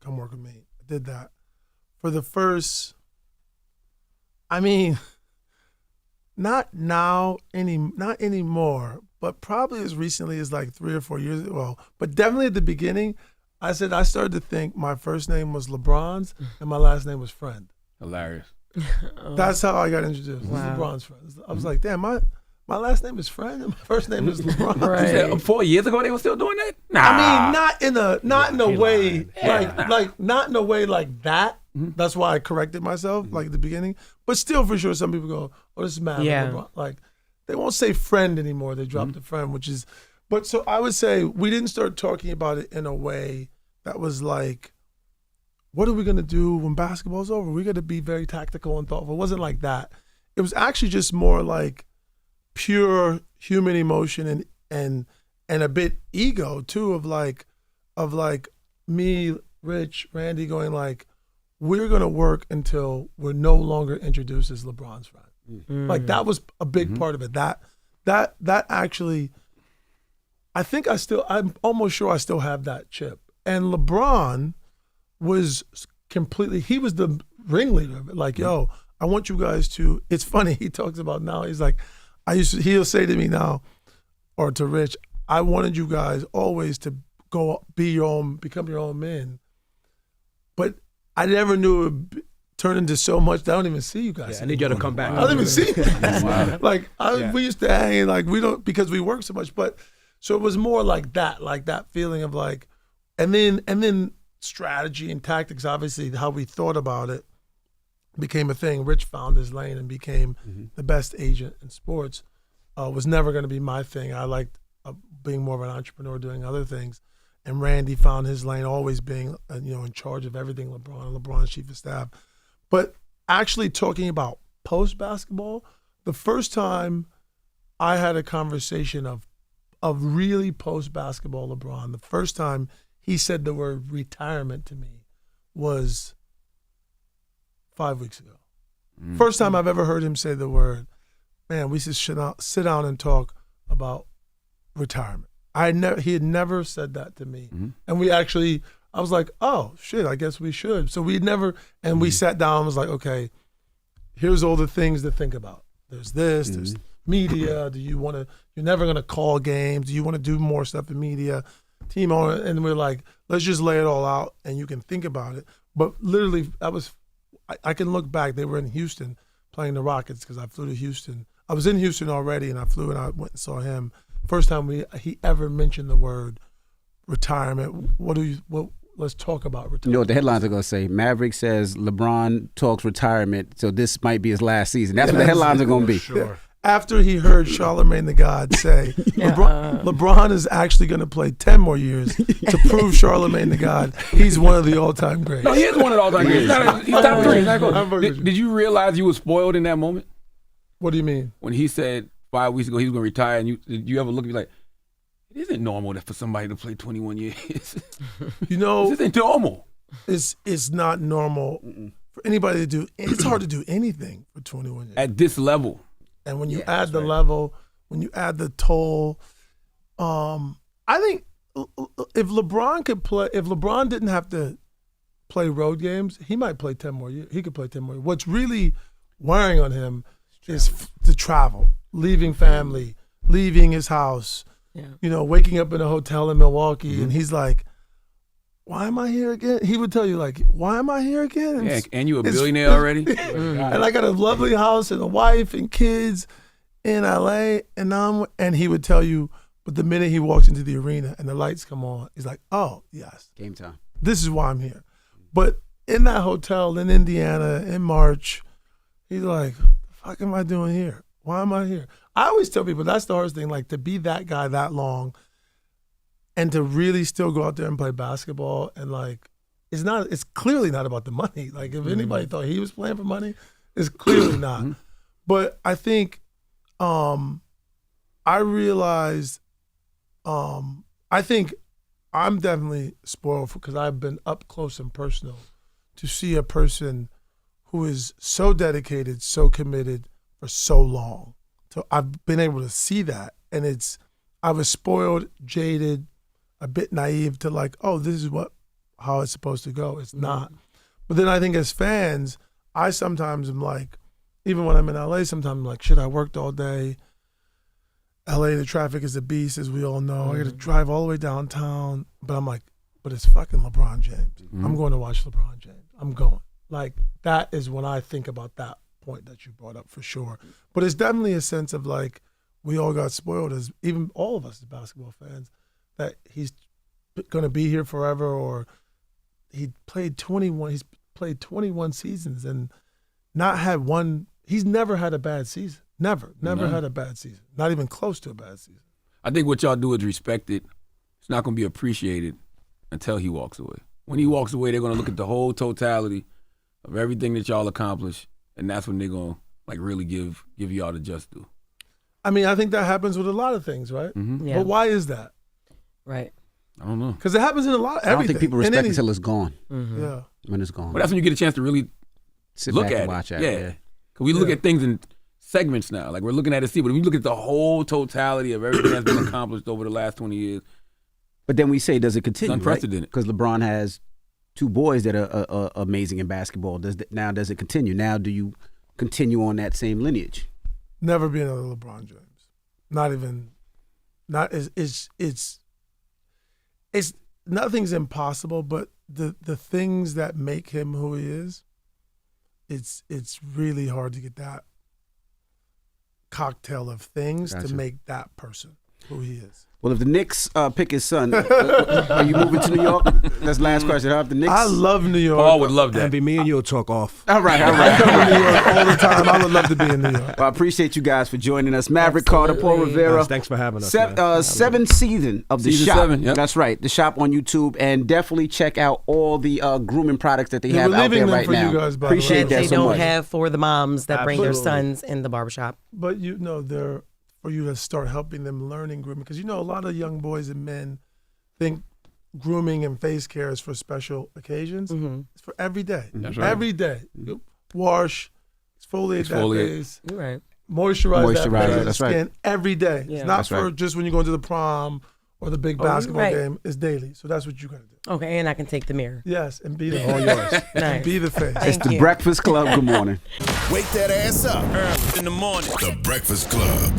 Come work with me. I did that. For the first, not anymore, but probably as recently as like 3 or 4 years ago. Well, but definitely at the beginning, I started to think my first name was LeBron's and my last name was Friend. Hilarious. That's how I got introduced. Wow. LeBron's Friend. I was like, damn, my last name is Friend and my first name is LeBron. Right. You said 4 years ago they were still doing that? Nah. Not in a way not in a way like that. That's why I corrected myself like at the beginning. But still, for sure, some people go, "Oh, this is Maverick." Yeah. Like, they won't say Friend anymore. They dropped the Friend, which is. But so I would say we didn't start talking about it in a way that was like, what are we going to do when basketball's over? We're going to be very tactical and thoughtful. It wasn't like that. It was actually just more like pure human emotion and a bit ego too of like me, Rich, Randy going like, we're going to work until we're no longer introduced as LeBron's friend. Like that was a big part of it. That actually, I'm almost sure I still have that chip. And LeBron was completely, he was the ringleader of it. Like, yo, I want you guys to, it's funny, he talks about now, he's like, he'll say to me now, or to Rich, I wanted you guys always to go become your own men. But I never knew it would turn into so much that I don't even see you guys. I need you to come back. I don't even see you guys. Wow. Like, we used to hang, like, we don't, because we work so much. But, so it was more like that feeling of like, and then strategy and tactics, obviously, how we thought about it became a thing. Rich found his lane and became the best agent in sports. Was never going to be my thing. I liked being more of an entrepreneur, doing other things. And Randy found his lane, always being in charge of everything. LeBron's chief of staff. But actually talking about post basketball, the first time I had a conversation of really post basketball LeBron, the first time he said the word retirement to me was 5 weeks ago. First time I've ever heard him say the word, man, we should sit down and talk about retirement. He had never said that to me. And I was like, oh, shit, I guess we should. So we sat down and was like, okay, here's all the things to think about. There's this, there's media. You're never going to call games. Do you want to do more stuff in media? Team owner. And we're like, let's just lay it all out and you can think about it. But literally, I can look back. They were in Houston playing the Rockets because I flew to Houston. I was in Houston already and I flew and I went and saw him. First time he ever mentioned the word retirement. Let's talk about retirement. You know what the headlines are going to say? Maverick says LeBron talks retirement, so this might be his last season. That's what the headlines are going to be. Sure. After he heard Charlamagne the God say, LeBron is actually going to play 10 more years to prove Charlamagne the God. He's one of the all-time greats. No, he is one of the all-time greats. He's top three. Did you realize you were spoiled in that moment? What do you mean? When he said 5 weeks ago he was going to retire, and did you ever look at me like, it isn't normal for somebody to play 21 years. This isn't normal. It's not normal for anybody to do. It's hard to do anything for 21 years. At this level. And when you add the level, when you add the toll, I think if LeBron didn't have to play road games, he might play 10 more years. He could play 10 more years. What's really wearing on him is the travel, leaving family, leaving his house, waking up in a hotel in Milwaukee, and he's like, why am I here again? He would tell you, like, why am I here again? And you a billionaire already? And I got a lovely house and a wife and kids in LA, and he would tell you, but the minute he walks into the arena and the lights come on, he's like, oh, yes. Game time. This is why I'm here. But in that hotel in Indiana in March, he's like, what the fuck am I doing here? Why am I here? I always tell people that's the hardest thing, like to be that guy that long and to really still go out there and play basketball and like, it's clearly not about the money. Like if anybody thought he was playing for money, it's clearly not. But I think I realized, I think I'm definitely spoiled because I've been up close and personal to see a person who is so dedicated, so committed for so long. So I've been able to see that, and I was spoiled, jaded, a bit naive to like, oh, this is how it's supposed to go. It's not. But then I think as fans, I sometimes am like, even when I'm in LA, sometimes I'm like, shit, I worked all day. LA, the traffic is a beast, as we all know. I got to drive all the way downtown. But I'm like, but it's fucking LeBron James. I'm going to watch LeBron James. I'm going. Like, that is when I think about that point that you brought up for sure. But it's definitely a sense of like, we all got spoiled as, even all of us as basketball fans, that he's going to be here forever, or he's played 21 seasons and not had one, he's never had a bad season. Never had a bad season. Not even close to a bad season. I think what y'all do is respect it. It's not going to be appreciated until he walks away. when he walks away, they're gonna look at the whole totality of everything that y'all accomplished, and that's when they're gonna like really give y'all the just due. I mean, I think that happens with a lot of things, right? Mm-hmm. Yeah. But why is that? Right. I don't know. Because it happens in a lot of everything. I don't think people respect it until it's gone. Mm-hmm. Yeah. When it's gone. But that's when you get a chance to really Sit look back at and it. watch it. Yeah. Cause we look at things in segments now. Like we're looking at it, but if you look at the whole totality of everything that's been accomplished over the last 20 years. But then we say, does it continue? It's unprecedented. Because LeBron has 2 boys that are amazing in basketball. Does it continue? Now, do you continue on that same lineage? Never be another LeBron James. It's nothing's impossible, but the things that make him who he is, it's really hard to get that cocktail of things to make that person who he is. Well, if the Knicks pick his son, are you moving to New York? That's the last question. If the Knicks, I love New York. Paul would love that. Envy, me and you'll talk off. All right. I come to New York all the time. I would love to be in New York. Well, I appreciate you guys for joining us. Maverick Carter, Paul Rivera. Guys, thanks for having us. Seventh season of The Season Shop. 7, yep. That's right. The Shop on YouTube. And definitely check out all the grooming products that they Yeah, have we're out leaving there them right for now. you guys, by the way. Appreciate That that they so don't much. have for the moms that bring their Absolutely. sons in the barbershop. But they're for you to start helping them learning grooming, because a lot of young boys and men think grooming and face care is for special occasions. Mm-hmm. It's for every day. That's right. Every day. Wash, exfoliate that face, You're right. moisturize that face, that's right. skin every day. Yeah. It's not That's for right. just when you're going to the prom or the big basketball right. game. It's daily. So that's what you got to do. Okay, and I can take the mirror. Yes, and be the All yours. and Nice. be the face. It's Thank the you. Breakfast Club. Good morning. Wake that ass up. Early in the morning. The Breakfast Club.